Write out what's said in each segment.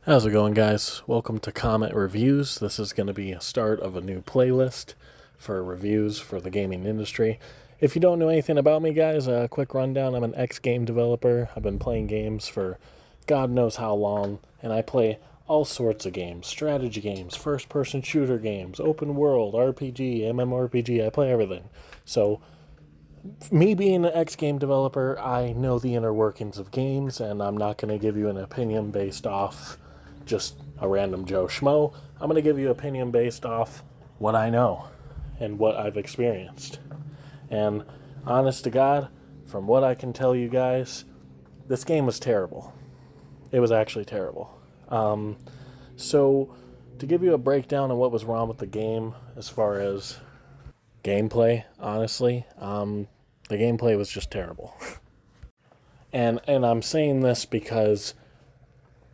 How's it going, guys? Welcome to Comet Reviews. This is going to be a start of a new playlist for reviews for the gaming industry. If you don't know anything about me, guys, a quick rundown. I'm an ex-game developer. I've been playing games for God knows how long, and I play all sorts of games. Strategy games, first-person shooter games, open world, RPG, MMORPG. I play everything. So me being an ex-game developer, I know the inner workings of games, and I'm not going to give you an opinion based off just a random Joe Schmo. I'm going to give you an opinion based off what I know and what I've experienced. And honest to God, from what I can tell you guys, this game was terrible. It was actually terrible. So to give you a breakdown of what was wrong with the game as far as gameplay, honestly, the gameplay was just terrible. And I'm saying this because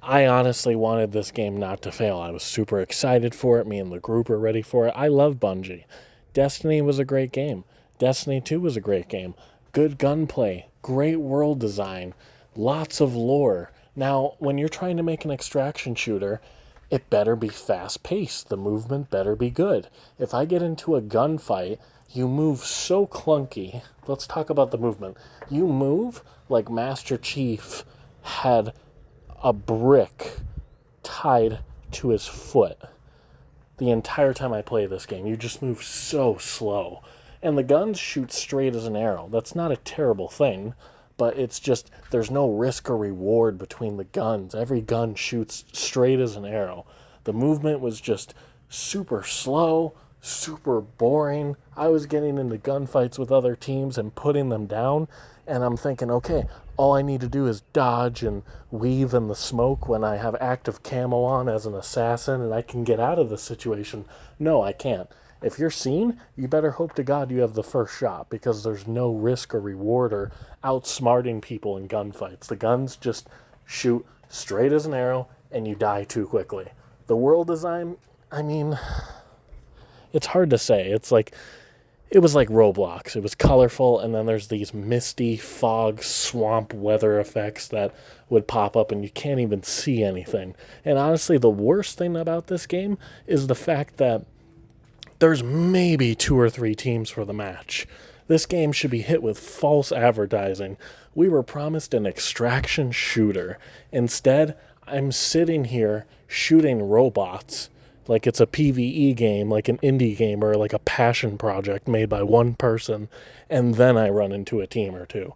I honestly wanted this game not to fail. I was super excited for it. Me and the group are ready for it. I love Bungie. Destiny was a great game. Destiny 2 was a great game. Good gunplay, great world design, lots of lore. Now, when you're trying to make an extraction shooter, it better be fast paced. The movement better be good. If I get into a gunfight, you move so clunky. Let's talk about the movement. You move like Master Chief had a brick tied to his foot the entire time I play this game. You just move so slow. And the guns shoot straight as an arrow. That's not a terrible thing, but it's just there's no risk or reward between the guns. Every gun shoots straight as an arrow. The movement was just super slow, super boring. I was getting into gunfights with other teams and putting them down, and I'm thinking, okay, all I need to do is dodge and weave in the smoke when I have active camo on as an assassin and I can get out of the situation. No, I can't. If you're seen, you better hope to God you have the first shot, because there's no risk or reward or outsmarting people in gunfights. The guns just shoot straight as an arrow and you die too quickly. The world design, I mean, it's hard to say. It was like Roblox. It was colorful, and then there's these misty fog swamp weather effects that would pop up and you can't even see anything. And honestly, the worst thing about this game is the fact that there's maybe 2 or 3 teams for the match. This game should be hit with false advertising. We were promised an extraction shooter. Instead, I'm sitting here shooting robots like it's a PvE game, like an indie game, or like a passion project made by one person, and then I run into a team or two.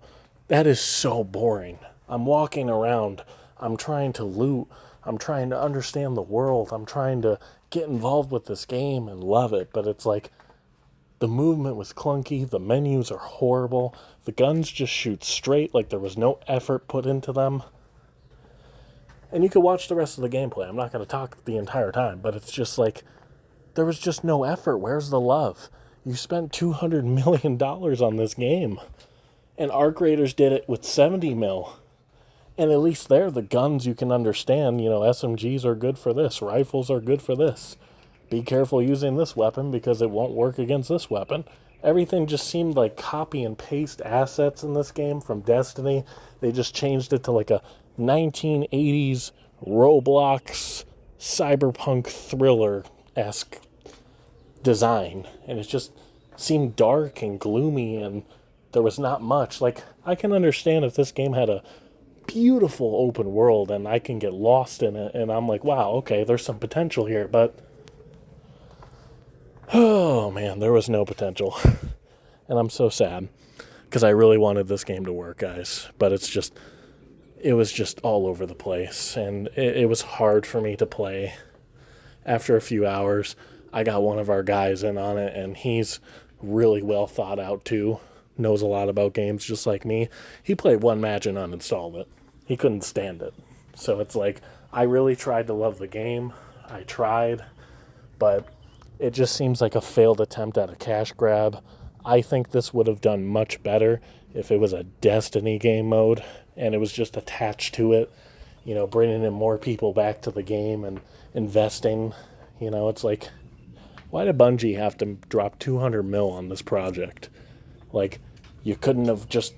That is so boring. I'm walking around, I'm trying to loot, I'm trying to understand the world, I'm trying to get involved with this game and love it, but it's like the movement was clunky, the menus are horrible, the guns just shoot straight like there was no effort put into them. And you can watch the rest of the gameplay. I'm not going to talk the entire time, but it's just like, there was just no effort. Where's the love? You spent $200 million on this game. And Arc Raiders did it with 70 mil. And at least there, the guns you can understand. You know, SMGs are good for this. Rifles are good for this. Be careful using this weapon because it won't work against this weapon. Everything just seemed like copy and paste assets in this game from Destiny. They just changed it to like a 1980s Roblox cyberpunk thriller-esque design. And it just seemed dark and gloomy, and there was not much. Like, I can understand if this game had a beautiful open world and I can get lost in it and I'm like, wow, okay, there's some potential here, but oh man, there was no potential. And I'm so sad because I really wanted this game to work, guys, but it was just all over the place, and it was hard for me to play. After a few hours, I got one of our guys in on it, and he's really well thought out too, knows a lot about games just like me. He played one match and uninstalled it. He couldn't stand it. So it's like, I really tried to love the game. I tried, but it just seems like a failed attempt at a cash grab. I think this would have done much better if it was a Destiny game mode and it was just attached to it, you know, bringing in more people back to the game and investing. You know, it's like, why did Bungie have to drop 200 mil on this project? Like, you couldn't have just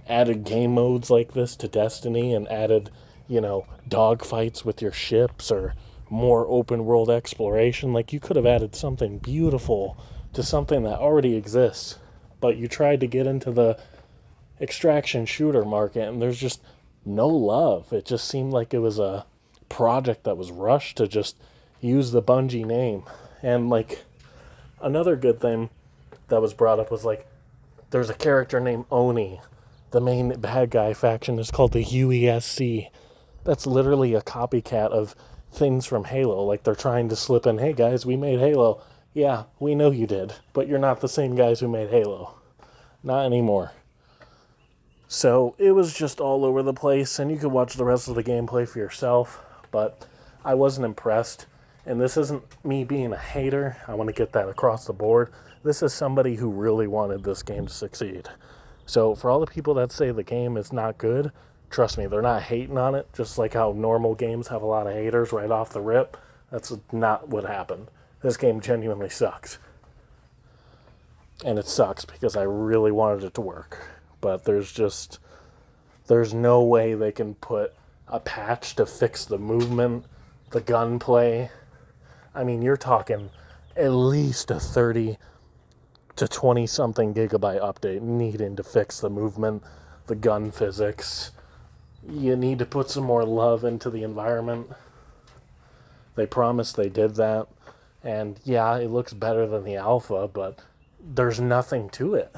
added game modes like this to Destiny and added, dogfights with your ships or more open world exploration. Like, you could have added something beautiful to something that already exists, but you tried to get into the extraction shooter market and there's just no love. It just seemed like it was a project that was rushed to just use the Bungie name. And like, another good thing that was brought up was like, there's a character named Oni. The main bad guy faction is called the UESC. That's literally a copycat of things from Halo. Like, they're trying to slip in, hey guys, we made Halo. Yeah, we know you did, but you're not the same guys who made Halo. Not anymore. So it was just all over the place, and you could watch the rest of the gameplay for yourself, but I wasn't impressed. And this isn't me being a hater. I want to get that across the board. This is somebody who really wanted this game to succeed. So for all the people that say the game is not good, trust me, they're not hating on it, just like how normal games have a lot of haters right off the rip. That's not what happened. This game genuinely sucks. And it sucks because I really wanted it to work. But there's no way they can put a patch to fix the movement, the gunplay. I mean, you're talking at least a 30 to 20 something gigabyte update needing to fix the movement, the gun physics. You need to put some more love into the environment. They promised they did that. And yeah, it looks better than the alpha, but there's nothing to it.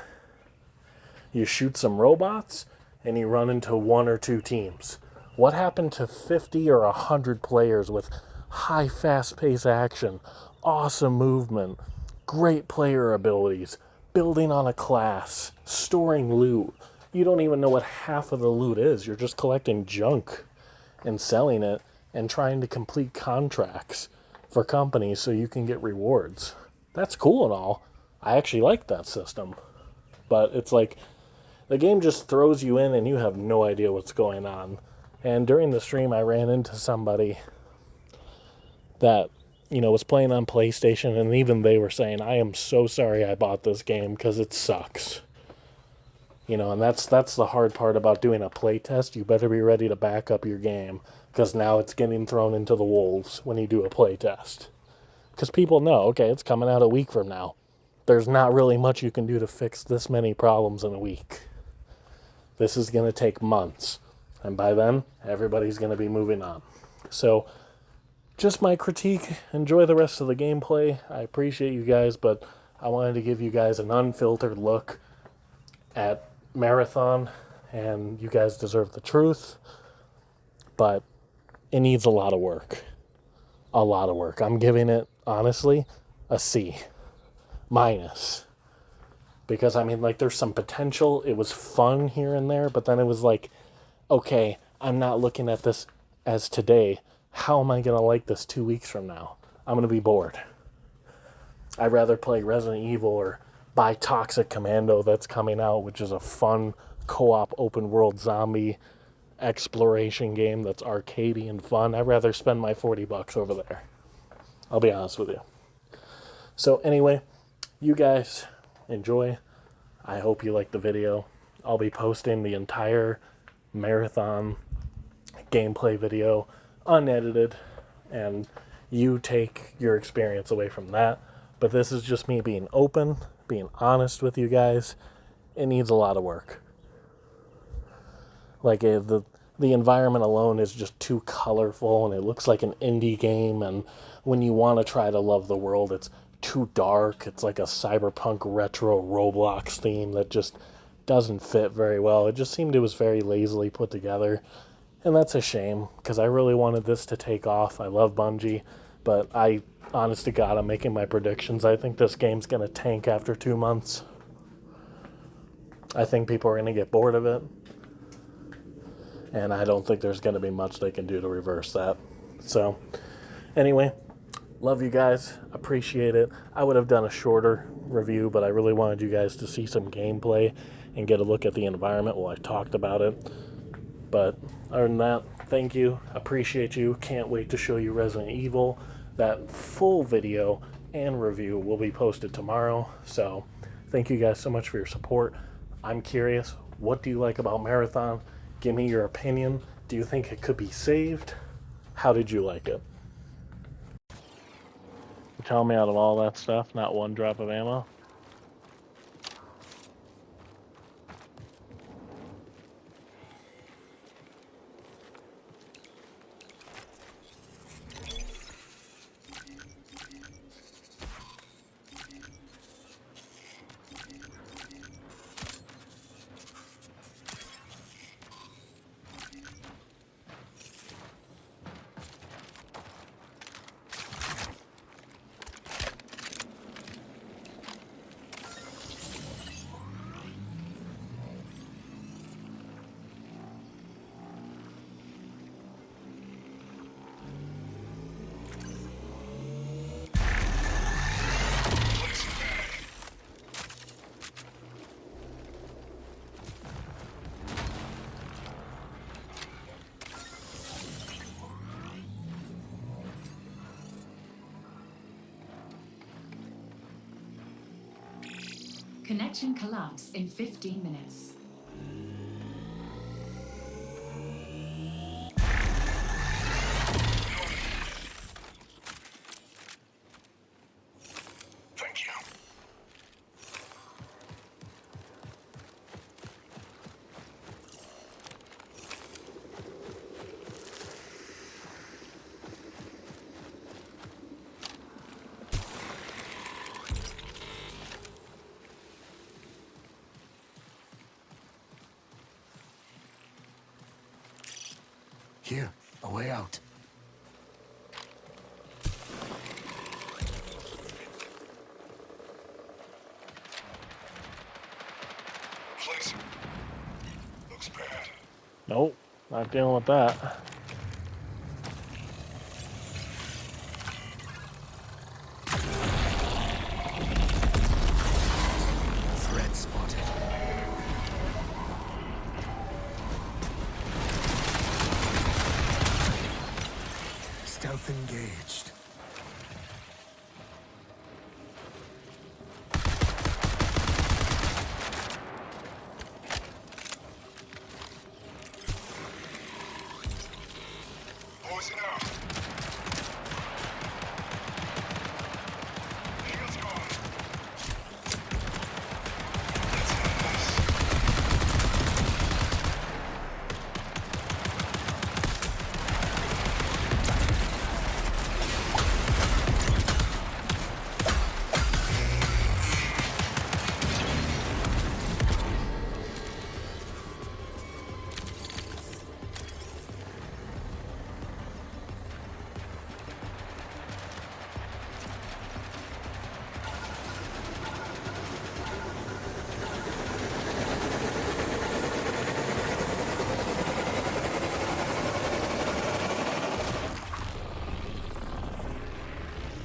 You shoot some robots, and you run into one or two teams. What happened to 50 or 100 players with high, fast-paced action, awesome movement, great player abilities, building on a class, storing loot? You don't even know what half of the loot is. You're just collecting junk and selling it and trying to complete contracts for companies so you can get rewards. That's cool and all. I actually like that system. But it's like, the game just throws you in and you have no idea what's going on. And during the stream, I ran into somebody that, was playing on PlayStation, and even they were saying, I am so sorry I bought this game because it sucks. And that's the hard part about doing a playtest. You better be ready to back up your game, because now it's getting thrown into the wolves when you do a playtest. Because people know, okay, it's coming out a week from now. There's not really much you can do to fix this many problems in a week. This is going to take months. And by then, everybody's going to be moving on. So, just my critique. Enjoy the rest of the gameplay. I appreciate you guys, but I wanted to give you guys an unfiltered look at Marathon, and you guys deserve the truth. But it needs a lot of work. A lot of work. I'm giving it, honestly, a C minus. Because, there's some potential. It was fun here and there, but then it was like, okay, I'm not looking at this as today. How am I going to like this 2 weeks from now? I'm going to be bored. I'd rather play Resident Evil or buy Toxic Commando that's coming out, which is a fun co-op open world zombie exploration game that's arcadey and fun. I'd rather spend my $40 over there. I'll be honest with you. So anyway, you guys enjoy. I hope you like the video. I'll be posting the entire Marathon gameplay video unedited, and you take your experience away from that. But this is just me being open, being honest with you guys. It needs a lot of work. Like, the environment alone is just too colorful, and it looks like an indie game, and when you want to try to love the world, it's too dark. It's like a cyberpunk retro Roblox theme that just doesn't fit very well. It just seemed it was very lazily put together, and that's a shame, because I really wanted this to take off. I love Bungie, but honest to God, I'm making my predictions. I think this game's going to tank after 2 months. I think people are going to get bored of it, and I don't think there's going to be much they can do to reverse that. So, anyway, love you guys. Appreciate it. I would have done a shorter review, but I really wanted you guys to see some gameplay and get a look at the environment while I talked about it. But other than that, thank you. Appreciate you. Can't wait to show you Resident Evil. That full video and review will be posted tomorrow. So thank you guys so much for your support. I'm curious, what do you like about Marathon? Give me your opinion. Do you think it could be saved? How did you like it? Tell me, out of all that stuff, not one drop of ammo? Connection collapse in 15 minutes. Thank you. Here, a way out. Place. Looks bad. Nope, not dealing with that. Threat spotted. Stealth engaged. Poison out. Shield's gone. Let's end this.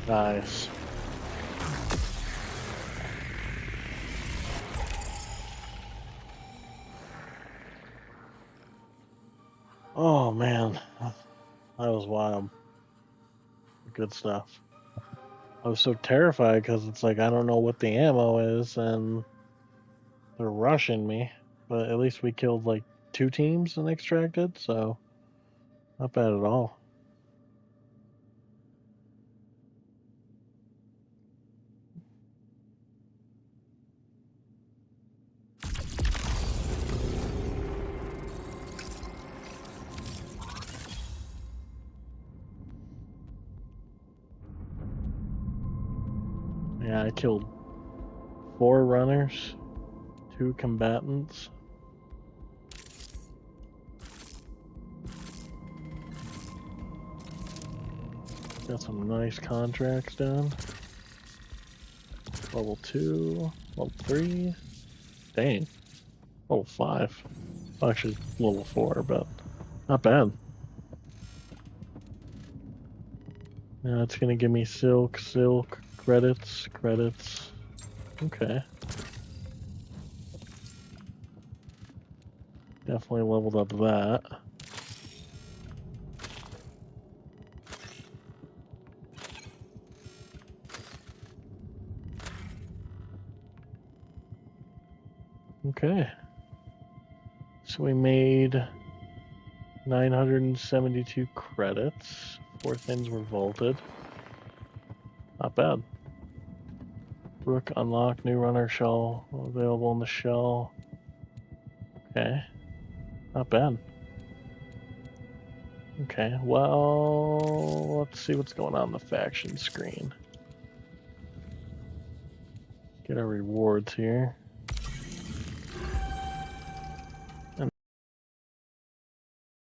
Nice. Oh man, that was wild. Good stuff. I was so terrified because it's like I don't know what the ammo is and they're rushing me. But at least we killed like 2 teams and extracted, so not bad at all. Yeah, I killed 4 runners, 2 combatants. Got some nice contracts done. Level 2, level 3. Dang. Level 5. Actually, level 4, but not bad. Now it's gonna give me silk, credits. Okay. Definitely leveled up that. Okay. So we made 972 credits. 4 things were vaulted. Not bad. Rook unlock, new runner shell available in the shell. Okay. Not bad. Okay, well, let's see what's going on the faction screen. Get our rewards here.